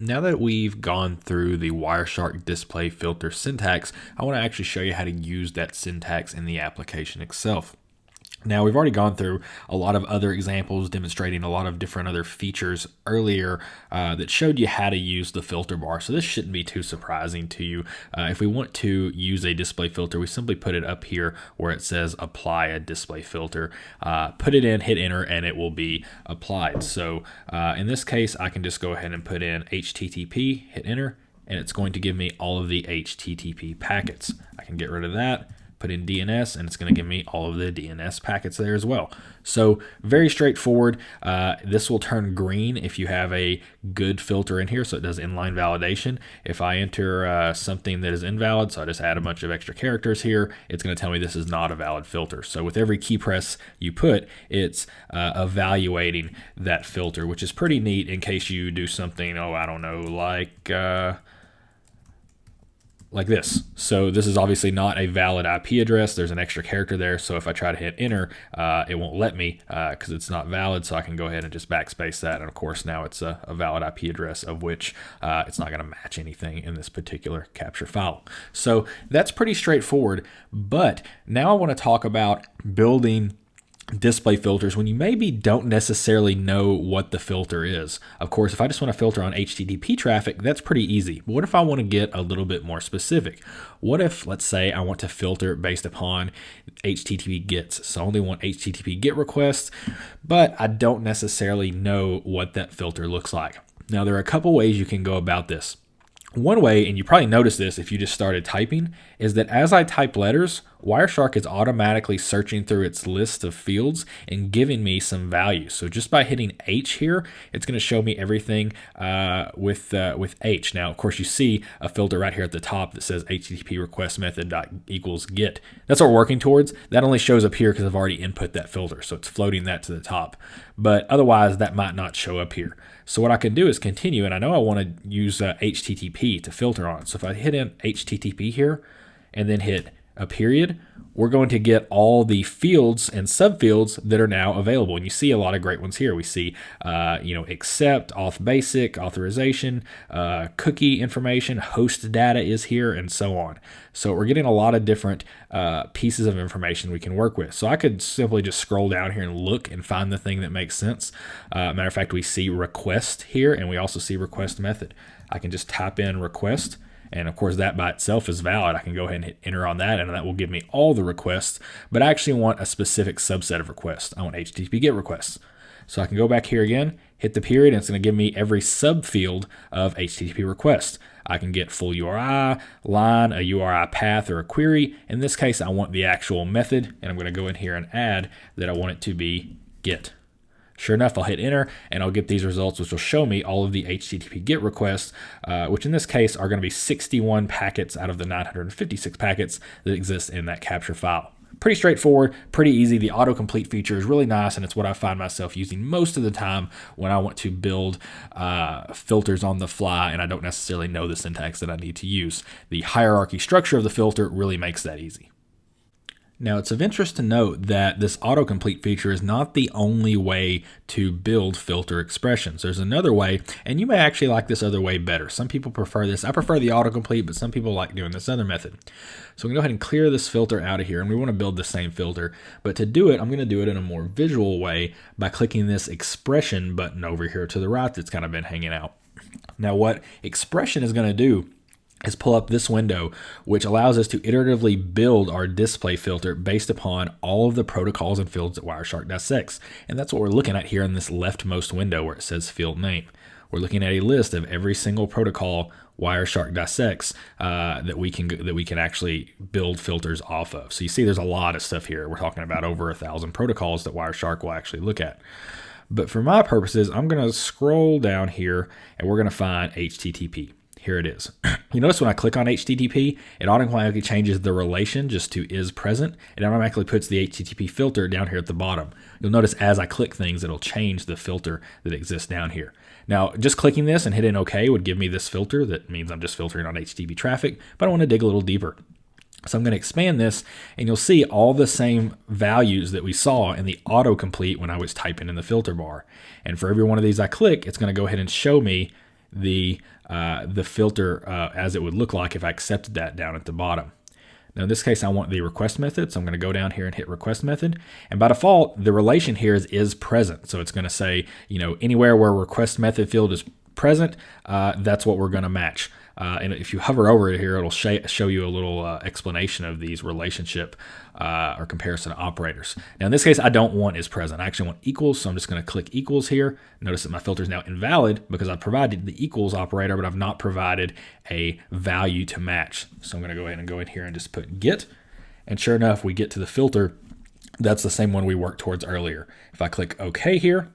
Now that we've gone through the Wireshark display filter syntax, I want to actually show you how to use that syntax in the application itself. Now, we've already gone through a lot of other examples demonstrating a lot of different other features earlier that showed you how to use the filter bar. So this shouldn't be too surprising to you. If we want to use a display filter, we simply put it up here where it says apply a display filter. Put it in, hit enter, and it will be applied. So in this case, I can just go ahead and put in HTTP, hit enter, and it's going to give me all of the HTTP packets. I can get rid of that, put in DNS, and it's going to give me all of the DNS packets there as well. So very straightforward. This will turn green if you have a good filter in here, so it does inline validation. If I enter something that is invalid, so I just add a bunch of extra characters here, it's going to tell me this is not a valid filter. So with every key press you put, it's evaluating that filter, which is pretty neat in case you do something, I don't know, like this. So this is obviously not a valid IP address. There's an extra character there. So if I try to hit enter, it won't let me because it's not valid. So I can go ahead and just backspace that. And of course, now it's a valid IP address of which it's not going to match anything in this particular capture file. So that's pretty straightforward. But now I want to talk about building display filters when you maybe don't necessarily know what the filter is. Of course, if I just want to filter on HTTP traffic, that's pretty easy. But what if I want to get a little bit more specific? What if, let's say, I want to filter based upon HTTP gets? So I only want HTTP get requests, but I don't necessarily know what that filter looks like. Now, there are a couple ways you can go about this. One way, and you probably noticed this if you just started typing, is that as I type letters, Wireshark is automatically searching through its list of fields and giving me some values. So just by hitting H here, it's going to show me everything with H. Now, of course, you see a filter right here at the top that says HTTP request method equals get. That's what we're working towards. That only shows up here because I've already input that filter, so it's floating that to the top. But otherwise, that might not show up here. So what I can do is continue, and I know I want to use HTTP to filter on. So if I hit in HTTP here and then hit a period, we're going to get all the fields and subfields that are now available. And you see a lot of great ones here. We see, accept, auth basic, authorization, cookie information, host data is here, and so on. So we're getting a lot of different pieces of information we can work with. So I could simply just scroll down here and look and find the thing that makes sense. Matter of fact, we see request here, and we also see request method. I can just type in request. And of course, that by itself is valid. I can go ahead and hit enter on that, and that will give me all the requests. But I actually want a specific subset of requests. I want HTTP GET requests. So I can go back here again, hit the period, and it's going to give me every subfield of HTTP request. I can get full URI, line, a URI path, or a query. In this case, I want the actual method, and I'm going to go in here and add that I want it to be GET. Sure enough, I'll hit enter and I'll get these results, which will show me all of the HTTP GET requests, which in this case are going to be 61 packets out of the 956 packets that exist in that capture file. Pretty straightforward, pretty easy. The autocomplete feature is really nice, and it's what I find myself using most of the time when I want to build filters on the fly and I don't necessarily know the syntax that I need to use. The hierarchy structure of the filter really makes that easy. Now, it's of interest to note that this autocomplete feature is not the only way to build filter expressions. There's another way, and you may actually like this other way better. Some people prefer this. I prefer the autocomplete, but some people like doing this other method. So I'm going to go ahead and clear this filter out of here, and we want to build the same filter. But to do it, I'm going to do it in a more visual way by clicking this expression button over here to the right that's kind of been hanging out. Now, what expression is going to do is pull up this window, which allows us to iteratively build our display filter based upon all of the protocols and fields that Wireshark dissects. And that's what we're looking at here in this leftmost window where it says field name. We're looking at a list of every single protocol Wireshark dissects that we can actually build filters off of. So you see there's a lot of stuff here. We're talking about over 1,000 protocols that Wireshark will actually look at. But for my purposes, I'm going to scroll down here and we're going to find HTTP. Here it is. You notice when I click on HTTP, it automatically changes the relation just to is present. It automatically puts the HTTP filter down here at the bottom. You'll notice as I click things, it'll change the filter that exists down here. Now, just clicking this and hitting OK would give me this filter. That means I'm just filtering on HTTP traffic, but I want to dig a little deeper. So I'm going to expand this, and you'll see all the same values that we saw in the autocomplete when I was typing in the filter bar. And for every one of these I click, it's going to go ahead and show me the filter as it would look like if I accepted that down at the bottom. Now in this case, I want the request method, so I'm going to go down here and hit request method. And by default, the relation here is present. So it's going to say, anywhere where request method field is present, that's what we're going to match. And if you hover over it here, it'll show you a little explanation of these relationship or comparison operators. Now in this case, I don't want is present. I actually want equals, so I'm just going to click equals here. Notice that my filter is now invalid because I provided the equals operator, but I've not provided a value to match. So I'm going to go ahead and go in here and just put get. And sure enough, we get to the filter. That's the same one we worked towards earlier. If I click OK here,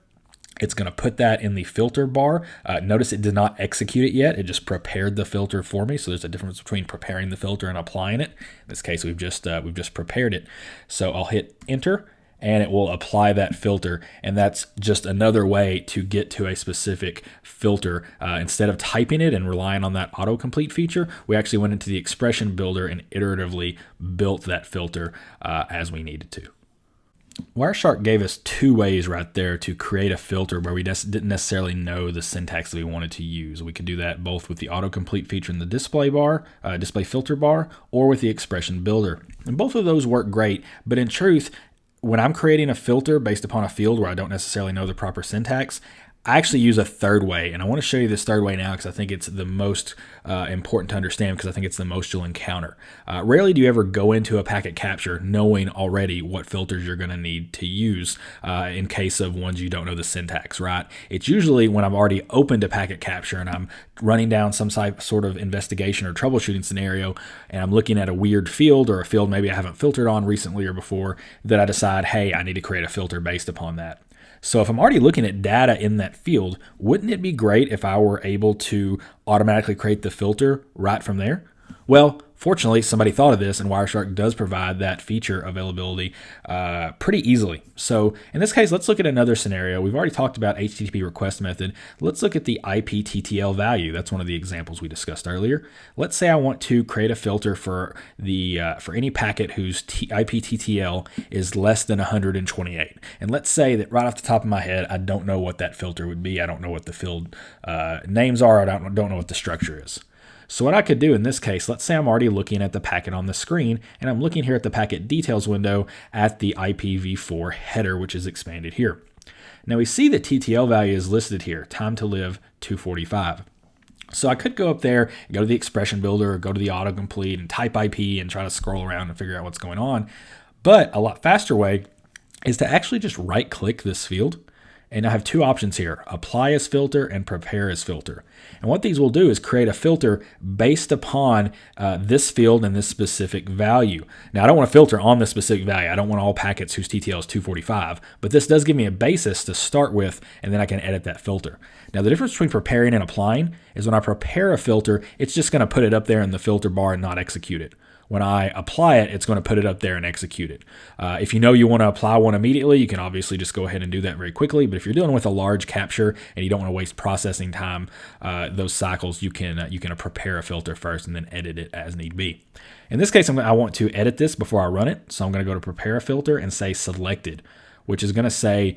it's going to put that in the filter bar. Notice it did not execute it yet. It just prepared the filter for me. So there's a difference between preparing the filter and applying it. In this case, we've just prepared it. So I'll hit enter and it will apply that filter. And that's just another way to get to a specific filter. Instead of typing it and relying on that autocomplete feature, we actually went into the expression builder and iteratively built that filter as we needed to. Wireshark gave us two ways right there to create a filter where we didn't necessarily know the syntax that we wanted to use. We could do that both with the autocomplete feature in the display filter bar, or with the expression builder. And both of those work great, but in truth, when I'm creating a filter based upon a field where I don't necessarily know the proper syntax, I actually use a third way, and I want to show you this third way now because I think it's the most important to understand, because I think it's the most you'll encounter. Rarely do you ever go into a packet capture knowing already what filters you're going to need to use in case of ones you don't know the syntax, right? It's usually when I've already opened a packet capture and I'm running down some sort of investigation or troubleshooting scenario, and I'm looking at a weird field or a field maybe I haven't filtered on recently or before, that I decide, hey, I need to create a filter based upon that. So if I'm already looking at data in that field, wouldn't it be great if I were able to automatically create the filter right from there? Well, fortunately, somebody thought of this, and Wireshark does provide that feature availability pretty easily. So in this case, let's look at another scenario. We've already talked about HTTP request method. Let's look at the IPTTL value. That's one of the examples we discussed earlier. Let's say I want to create a filter for any packet whose IPTTL is less than 128. And let's say that right off the top of my head, I don't know what that filter would be. I don't know what the field names are. I don't know what the structure is. So what I could do in this case, let's say I'm already looking at the packet on the screen, and I'm looking here at the packet details window at the IPv4 header, which is expanded here. Now we see the TTL value is listed here, time to live 245. So I could go up there and go to the expression builder or go to the autocomplete and type IP and try to scroll around and figure out what's going on. But a lot faster way is to actually just right click this field. And I have two options here, apply as filter and prepare as filter. And what these will do is create a filter based upon this field and this specific value. Now, I don't want to filter on this specific value. I don't want all packets whose TTL is 245, but this does give me a basis to start with, and then I can edit that filter. Now, the difference between preparing and applying is when I prepare a filter, it's just going to put it up there in the filter bar and not execute it. When I apply it, it's going to put it up there and execute it. If you know you want to apply one immediately, you can obviously just go ahead and do that very quickly. But if you're dealing with a large capture and you don't want to waste processing time, those cycles, you can prepare a filter first and then edit it as need be. In this case, I want to edit this before I run it. So I'm going to go to prepare a filter and say selected, which is going to say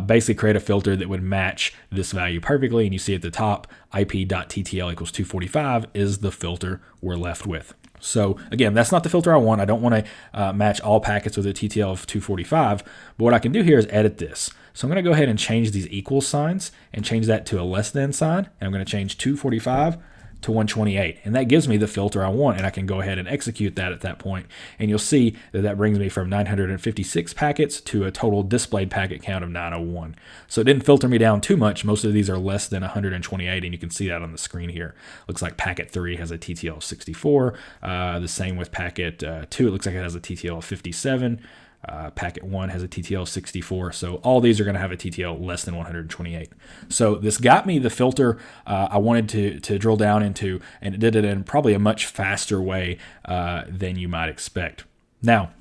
basically create a filter that would match this value perfectly. And you see at the top, ip.ttl equals 245 is the filter we're left with. So again, that's not the filter I want. I don't want to match all packets with a TTL of 245, but what I can do here is edit this. So I'm going to go ahead and change these equal signs and change that to a less than sign. And I'm going to change 245 to 128. And that gives me the filter I want, and I can go ahead and execute that at that point. And you'll see that that brings me from 956 packets to a total displayed packet count of 901. So it didn't filter me down too much. Most of these are less than 128, and you can see that on the screen here. Looks like packet 3 has a TTL of 64. The same with packet 2. It looks like it has a TTL of 57. Packet 1 has a TTL of 64, so all these are going to have a TTL less than 128. So this got me the filter I wanted to drill down into, and it did it in probably a much faster way than you might expect. Now,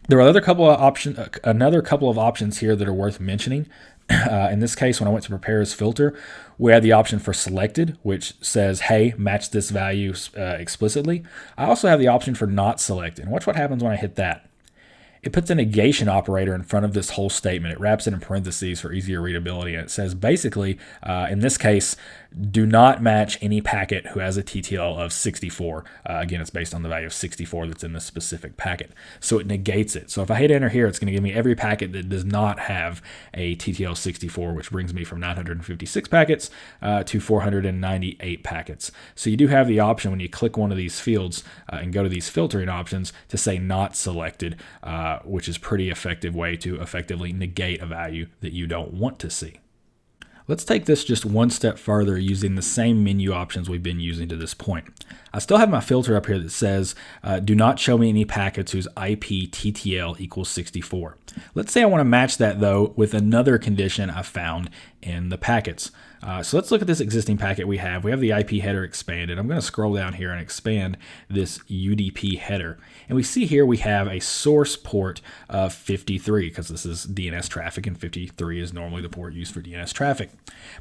there are another couple of options here that are worth mentioning. In this case, when I went to prepare as filter, we had the option for selected, which says, hey, match this value explicitly. I also have the option for not selected. And watch what happens when I hit that. It puts a negation operator in front of this whole statement. It wraps it in parentheses for easier readability. And it says basically, in this case, do not match any packet who has a TTL of 64. Again, it's based on the value of 64 that's in this specific packet. So it negates it. So if I hit enter here, it's going to give me every packet that does not have a TTL 64, which brings me from 956 packets to 498 packets. So you do have the option when you click one of these fields and go to these filtering options to say not selected, which is a pretty effective way to effectively negate a value that you don't want to see. Let's take this just one step further using the same menu options we've been using to this point. I still have my filter up here that says, do not show me any packets whose IP TTL equals 64. Let's say I want to match that though with another condition I found in the packets. So let's look at this existing packet we have. We have the IP header expanded. I'm going to scroll down here and expand this UDP header. And we see here we have a source port of 53 because this is DNS traffic and 53 is normally the port used for DNS traffic.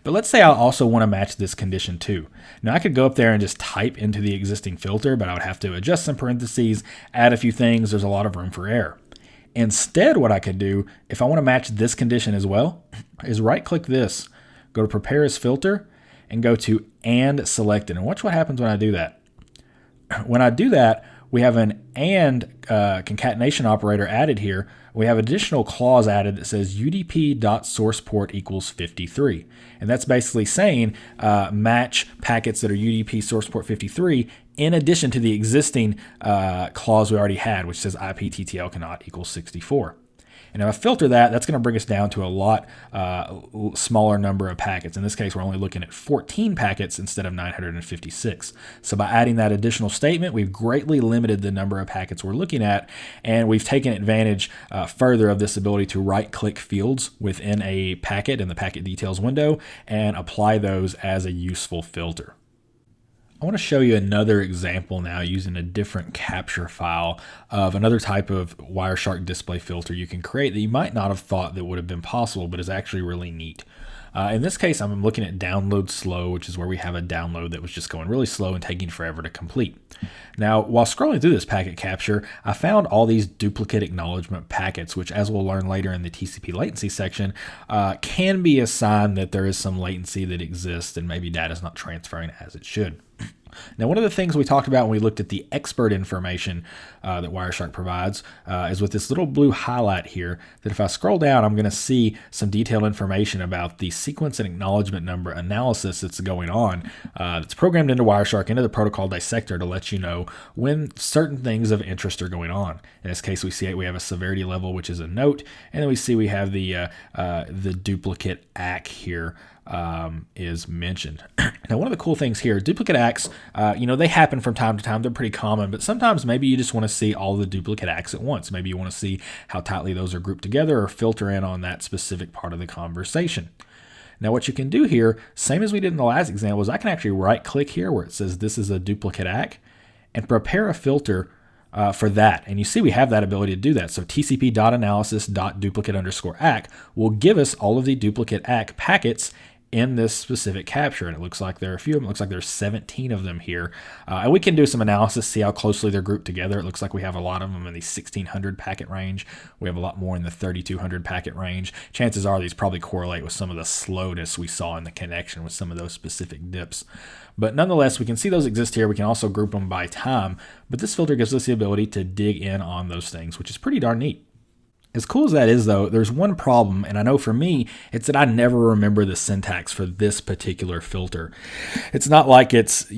But let's say I also want to match this condition too. Now I could go up there and just type into the existing filter, but I would have to adjust some parentheses, add a few things. There's a lot of room for error. Instead, what I could do, if I want to match this condition as well, is right click this, go to prepare as filter, and go to and selected. And watch what happens when I do that. When I do that, we have an and concatenation operator added here. We have additional clause added that says UDP.sourcePort equals 53. And that's basically saying match packets that are UDP source port 53 in addition to the existing clause we already had, which says IPTTL cannot equal 64. And if I filter that, that's going to bring us down to a lot smaller number of packets. In this case, we're only looking at 14 packets instead of 956. So by adding that additional statement, we've greatly limited the number of packets we're looking at, and we've taken advantage further of this ability to right-click fields within a packet in the packet details window and apply those as a useful filter. I want to show you another example now using a different capture file of another type of Wireshark display filter you can create that you might not have thought that would have been possible, but is actually really neat. In this case, I'm looking at download slow, which is where we have a download that was just going really slow and taking forever to complete. Now, while scrolling through this packet capture, I found all these duplicate acknowledgement packets, which, as we'll learn later in the TCP latency section, can be a sign that there is some latency that exists and maybe data is not transferring as it should. Now, one of the things we talked about when we looked at the expert information that Wireshark provides is with this little blue highlight here, that if I scroll down, I'm going to see some detailed information about the sequence and acknowledgement number analysis that's going on. That's programmed into Wireshark, into the protocol dissector to let you know when certain things of interest are going on. In this case, we have a severity level, which is a note, and then we see we have the duplicate ACK here. Is mentioned. Now, one of the cool things here, duplicate ACKs, they happen from time to time. They're pretty common, but sometimes maybe you just want to see all the duplicate ACKs at once. Maybe you want to see how tightly those are grouped together or filter in on that specific part of the conversation. Now, what you can do here, same as we did in the last example, is I can actually right-click here where it says this is a duplicate ACK and prepare a filter for that. And you see we have that ability to do that. So tcp.analysis.duplicate_ACK will give us all of the duplicate ACK packets in this specific capture, and it looks like there are a few of them. It looks like there's 17 of them here, and we can do some analysis, see how closely they're grouped together. It looks like we have a lot of them in the 1600 packet range. We have a lot more in the 3200 packet range. Chances are these probably correlate with some of the slowness we saw in the connection with some of those specific dips. But nonetheless, we can see those exist here. We can also group them by time, but this filter gives us the ability to dig in on those things, which is pretty darn neat. As cool as that is, though, there's one problem, and I know for me, it's that I never remember the syntax for this particular filter. It's not like it's,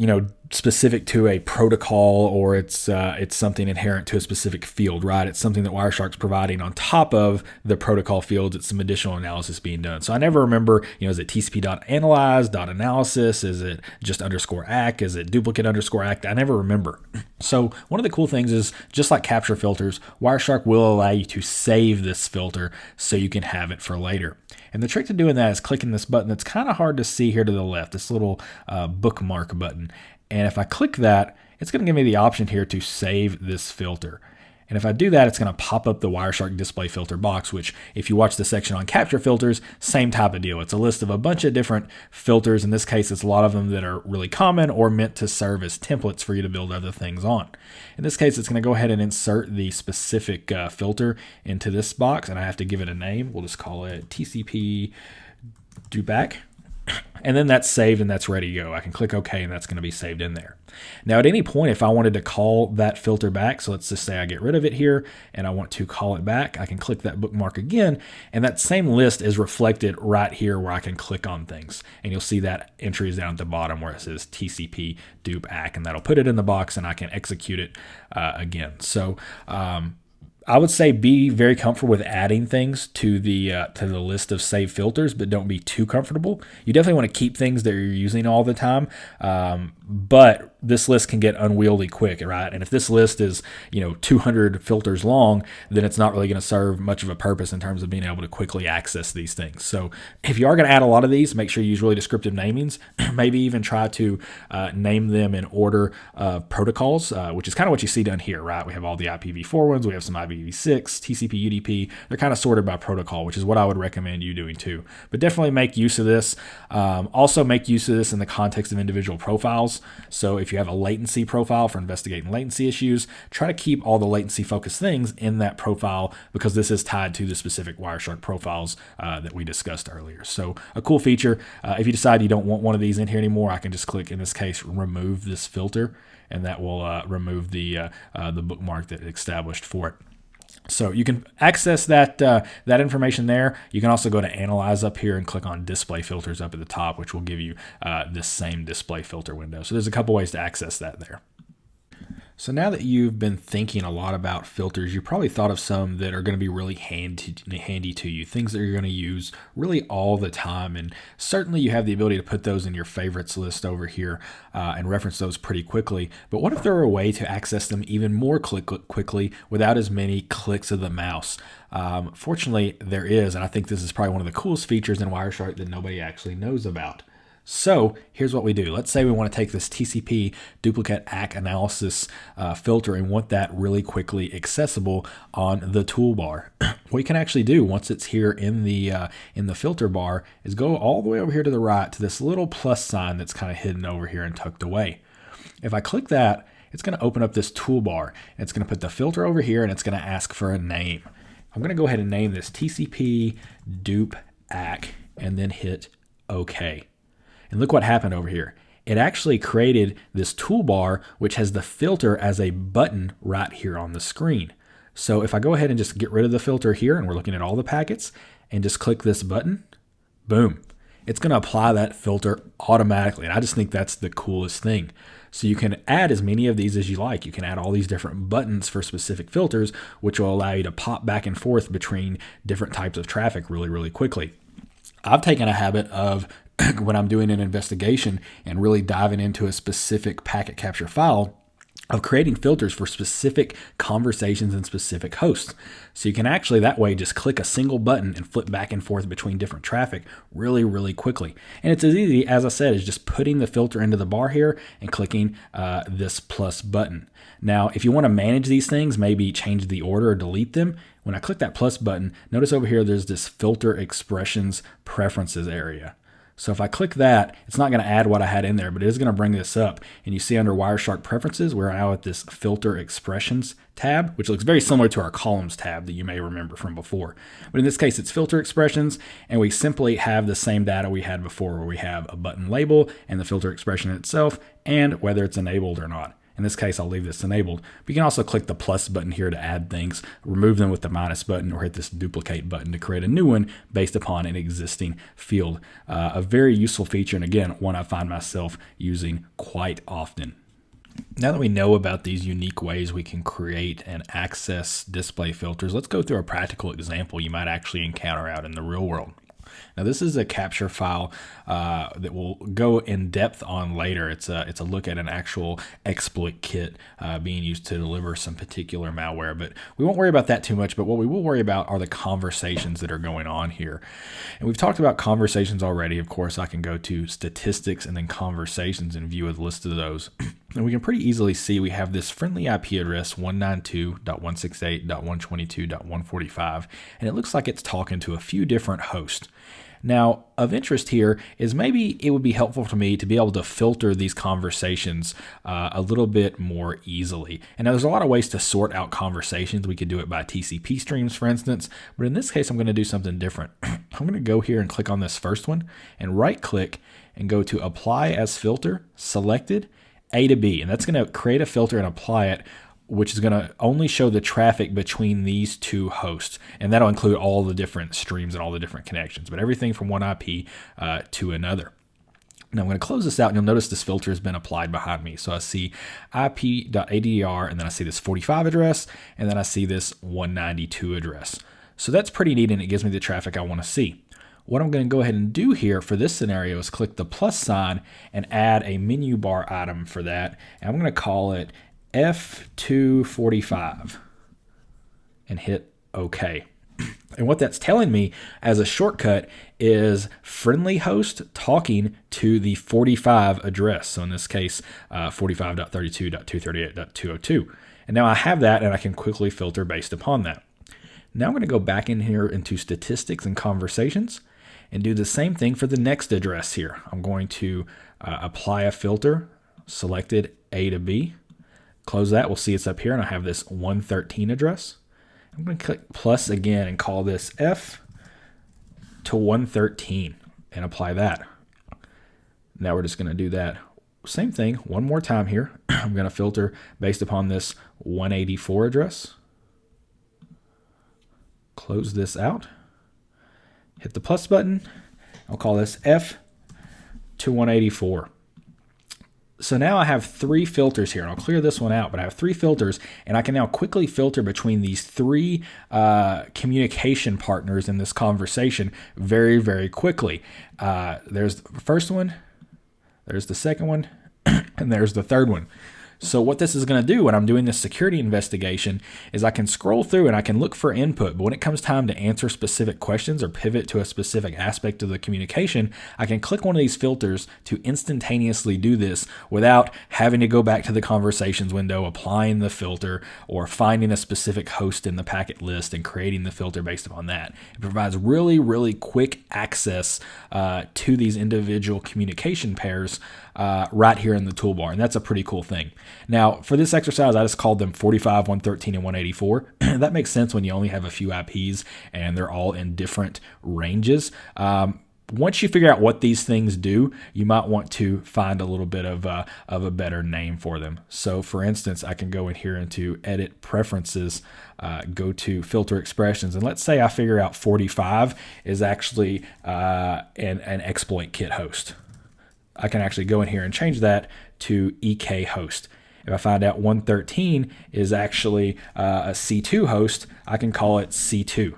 specific to a protocol or it's something inherent to a specific field, right? It's something that Wireshark's providing on top of the protocol fields. It's some additional analysis being done. So I never remember, is it tcp.analyze.analysis? Is it just _ACK? Is it duplicate _ACK? I never remember. So one of the cool things is, just like capture filters, Wireshark will allow you to save this filter so you can have it for later. And the trick to doing that is clicking this button that's kind of hard to see here to the left, this little bookmark button. And if I click that, it's going to give me the option here to save this filter. And if I do that, it's going to pop up the Wireshark display filter box, which if you watch the section on capture filters, same type of deal. It's a list of a bunch of different filters. In this case, it's a lot of them that are really common or meant to serve as templates for you to build other things on. In this case, it's going to go ahead and insert the specific filter into this box, and I have to give it a name. We'll just call it TCP DUPAC. And then that's saved and that's ready to go. I can click OK and that's going to be saved in there. Now at any point, if I wanted to call that filter back, so let's just say I get rid of it here and I want to call it back, I can click that bookmark again, and that same list is reflected right here where I can click on things. And you'll see that entry is down at the bottom where it says TCP dupe ACK, and that'll put it in the box and I can execute it again. So I would say be very comfortable with adding things to the list of saved filters, but don't be too comfortable. You definitely want to keep things that you're using all the time, but this list can get unwieldy quick, right? And if this list is 200 filters long, then it's not really going to serve much of a purpose in terms of being able to quickly access these things. So if you are going to add a lot of these, make sure you use really descriptive namings. Maybe even try to name them in order of protocols, which is kind of what you see done here, right? We have all the IPv4 ones, we have some IPv6, TCP, UDP. They're kind of sorted by protocol, which is what I would recommend you doing too. But definitely make use of this. Also make use of this in the context of individual profiles. So if you have a latency profile for investigating latency issues, try to keep all the latency focused things in that profile, because this is tied to the specific Wireshark profiles that we discussed earlier. So a cool feature. If you decide you don't want one of these in here anymore, I can just click, in this case, remove this filter, and that will remove the bookmark that it established for it. So you can access that information there. You can also go to Analyze up here and click on Display Filters up at the top, which will give you this same display filter window. So there's a couple ways to access that there. So now that you've been thinking a lot about filters, you probably thought of some that are going to be really handy to you, things that you're going to use really all the time. And certainly you have the ability to put those in your favorites list over here and reference those pretty quickly. But what if there were a way to access them even more quickly without as many clicks of the mouse? Fortunately, there is, and I think this is probably one of the coolest features in Wireshark that nobody actually knows about. So here's what we do. Let's say we want to take this TCP duplicate ACK analysis filter and want that really quickly accessible on the toolbar. What you can actually do once it's here in the filter bar is go all the way over here to the right to this little plus sign that's kind of hidden over here and tucked away. If I click that, it's going to open up this toolbar. It's going to put the filter over here and it's going to ask for a name. I'm going to go ahead and name this TCP dupe ACK and then hit OK. And look what happened over here. It actually created this toolbar, which has the filter as a button right here on the screen. So if I go ahead and just get rid of the filter here, and we're looking at all the packets, and just click this button, boom, it's going to apply that filter automatically. And I just think that's the coolest thing. So you can add as many of these as you like. You can add all these different buttons for specific filters, which will allow you to pop back and forth between different types of traffic really, really quickly. I've taken a habit of when I'm doing an investigation and really diving into a specific packet capture file, of creating filters for specific conversations and specific hosts. So you can actually that way just click a single button and flip back and forth between different traffic really, really quickly. And it's as easy, as I said, as just putting the filter into the bar here and clicking this plus button. Now, if you want to manage these things, maybe change the order or delete them, when I click that plus button, notice over here there's this filter expressions preferences area. So if I click that, it's not going to add what I had in there, but it is going to bring this up. And you see under Wireshark Preferences, we're now at this Filter Expressions tab, which looks very similar to our Columns tab that you may remember from before. But in this case, it's Filter Expressions, and we simply have the same data we had before, where we have a button label and the filter expression itself, and whether it's enabled or not. In this case, I'll leave this enabled. But you can also click the plus button here to add things, remove them with the minus button, or hit this duplicate button to create a new one based upon an existing field. A very useful feature, and again, one I find myself using quite often. Now that we know about these unique ways we can create and access display filters, let's go through a practical example you might actually encounter out in the real world. Now this is a capture file that we'll go in depth on later. It's a look at an actual exploit kit being used to deliver some particular malware, but we won't worry about that too much. But what we will worry about are the conversations that are going on here. And we've talked about conversations already. Of course, I can go to statistics and then conversations and view a list of those. And we can pretty easily see we have this friendly IP address 192.168.122.145, and it looks like it's talking to a few different hosts. Now, of interest here is maybe it would be helpful for me to be able to filter these conversations a little bit more easily. And now there's a lot of ways to sort out conversations. We could do it by TCP streams, for instance, but in this case, I'm going to do something different. I'm going to go here and click on this first one and right click and go to apply as filter, selected, A to B. And that's going to create a filter and apply it, which is going to only show the traffic between these two hosts. And that'll include all the different streams and all the different connections, but everything from one IP to another. Now I'm going to close this out, and you'll notice this filter has been applied behind me. So I see IP.ADR, and then I see this 45 address, and then I see this 192 address. So that's pretty neat, and it gives me the traffic I want to see. What I'm going to go ahead and do here for this scenario is click the plus sign and add a menu bar item for that. And I'm going to call it F245 and hit OK. And what that's telling me as a shortcut is friendly host talking to the 45 address. So in this case, 45.32.238.202. And now I have that, and I can quickly filter based upon that. Now I'm going to go back in here into statistics and conversations and do the same thing for the next address here. I'm going to apply a filter, selected A to B. Close that. We'll see it's up here, and I have this 113 address. I'm going to click plus again and call this F to 113 and apply that. Now we're just going to do that same thing one more time here. I'm going to filter based upon this 184 address. Close this out. Hit the plus button. I'll call this F to 184. So now I have three filters here, and I'll clear this one out, but I have three filters, and I can now quickly filter between these three communication partners in this conversation very, very quickly. There's the first one, there's the second one, and there's the third one. So what this is going to do when I'm doing this security investigation is I can scroll through and I can look for input, but when it comes time to answer specific questions or pivot to a specific aspect of the communication, I can click one of these filters to instantaneously do this without having to go back to the conversations window, applying the filter, or finding a specific host in the packet list and creating the filter based upon that. It provides really, really quick access to these individual communication pairs right here in the toolbar, and that's a pretty cool thing. Now, for this exercise, I just called them 45, 113, and 184. That makes sense when you only have a few IPs and they're all in different ranges. Once you figure out what these things do, you might want to find a little bit of a better name for them. So, for instance, I can go in here into Edit Preferences, go to Filter Expressions, and let's say I figure out 45 is actually an exploit kit host. I can actually go in here and change that to EK host. If I find out 113 is actually a C2 host, I can call it C2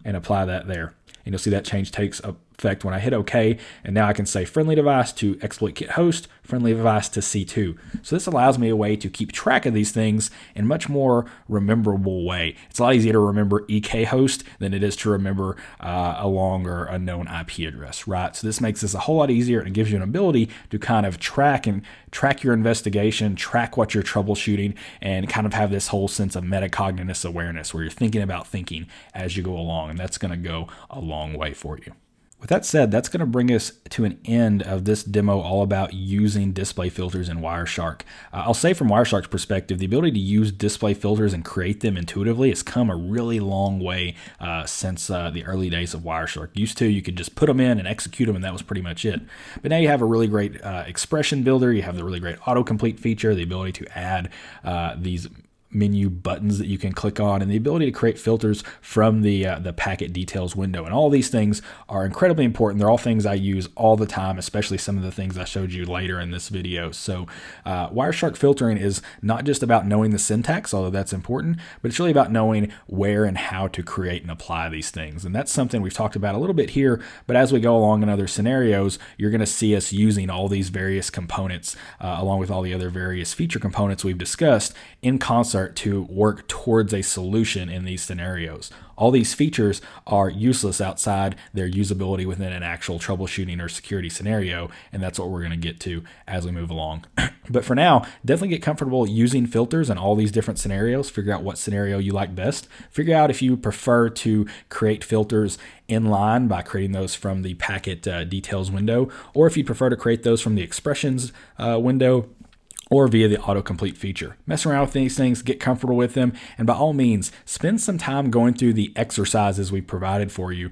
and apply that there. And you'll see that change takes effect when I hit OK, and now I can say friendly device to exploit kit host, friendly device to C2. So this allows me a way to keep track of these things in a much more rememberable way. It's a lot easier to remember EK host than it is to remember a long or unknown IP address, right? So this makes this a whole lot easier, and it gives you an ability to kind of track your investigation, track what you're troubleshooting, and kind of have this whole sense of metacognitive awareness where you're thinking about thinking as you go along, and that's going to go a long way for you. With that said, that's going to bring us to an end of this demo all about using display filters in Wireshark. I'll say from Wireshark's perspective, the ability to use display filters and create them intuitively has come a really long way since the early days of Wireshark. Used to, you could just put them in and execute them, and that was pretty much it. But now you have a really great expression builder, you have the really great autocomplete feature, the ability to add these menu buttons that you can click on, and the ability to create filters from the packet details window. And all these things are incredibly important. They're all things I use all the time, especially some of the things I showed you later in this video. So Wireshark filtering is not just about knowing the syntax, although that's important, but it's really about knowing where and how to create and apply these things. And that's something we've talked about a little bit here, but as we go along in other scenarios, you're going to see us using all these various components along with all the other various feature components we've discussed in concert to work towards a solution in these scenarios. All these features are useless outside their usability within an actual troubleshooting or security scenario, and that's what we're going to get to as we move along. But for now, definitely get comfortable using filters in all these different scenarios. Figure out what scenario you like best. Figure out if you prefer to create filters inline by creating those from the packet details window, or if you prefer to create those from the expressions window, or via the autocomplete feature. Mess around with these things, get comfortable with them, and by all means, spend some time going through the exercises we provided for you,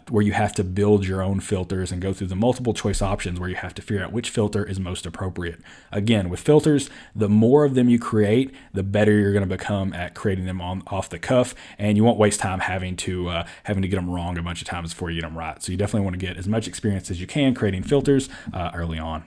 where you have to build your own filters and go through the multiple choice options where you have to figure out which filter is most appropriate. Again, with filters, the more of them you create, the better you're going to become at creating them off the cuff, and you won't waste time having to get them wrong a bunch of times before you get them right. So you definitely want to get as much experience as you can creating filters early on.